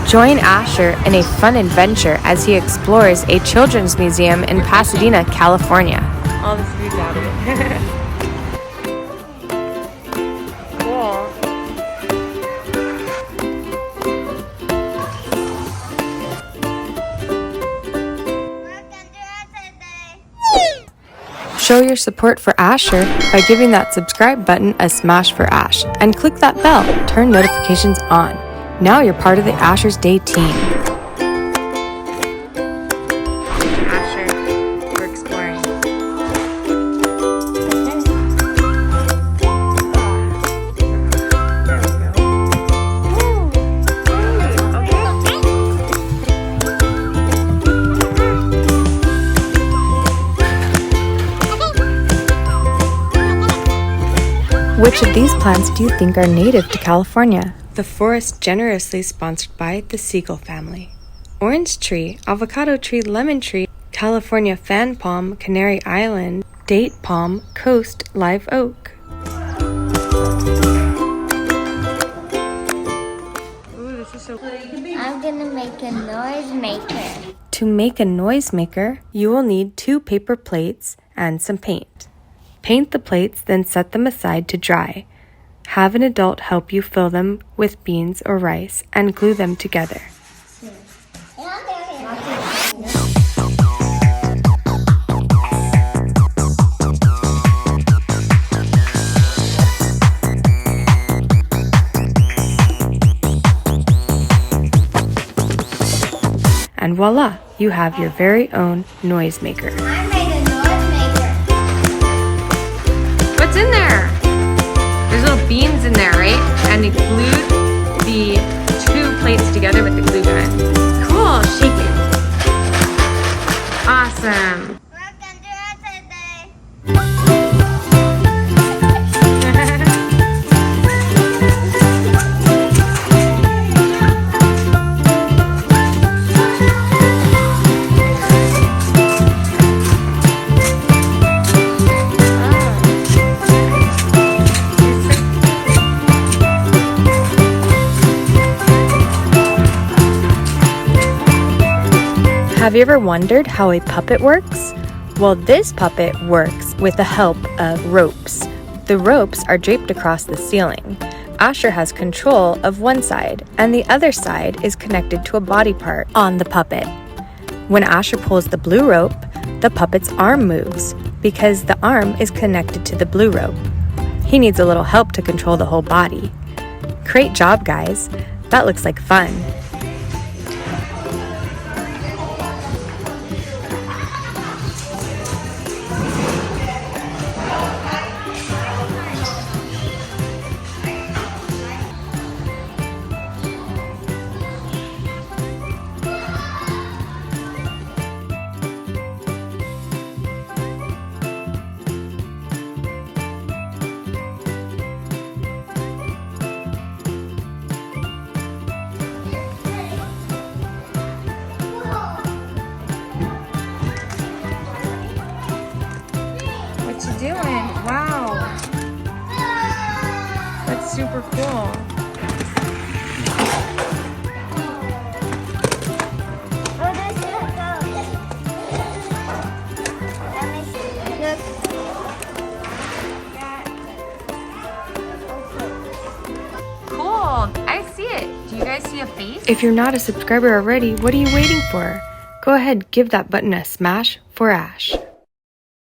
Join Asher in a fun adventure as he explores a children's museum in Pasadena, California. All the food's out of it. Cool. Show your support for Asher by giving that subscribe button a smash for Ash and click that bell. Turn notifications on. Now you're part of the Asher's Day team. Asher, we're exploring. Which of these plants do you think are native to California? The forest generously sponsored by the Seagull family. Orange tree, avocado tree, lemon tree, California fan palm, Canary Island, date palm, coast, live oak. Ooh, this is so cool. I'm gonna make a noise maker. To make a noise maker, you will need 2 paper plates and some paint. Paint the plates, then set them aside to dry. Have an adult help you fill them with beans or rice and glue them together. And voila, you have your very own noise maker. I made a noise maker. What's in there? There's little beans in there, right? And it glued the 2 plates together with the glue gun. Cool, shake it. Awesome. Welcome to Outside Day. Have you ever wondered how a puppet works? Well, this puppet works with the help of ropes. The ropes are draped across the ceiling. Asher has control of one side, and the other side is connected to a body part on the puppet. When Asher pulls the blue rope, the puppet's arm moves because the arm is connected to the blue rope. He needs a little help to control the whole body. Great job, guys. That looks like fun. What you doing? Wow. That's super cool. Oh, there's your dog. Let me see. Look. Cool. I see it. Do you guys see a face? If you're not a subscriber already, what are you waiting for? Go ahead, give that button a smash for Ash.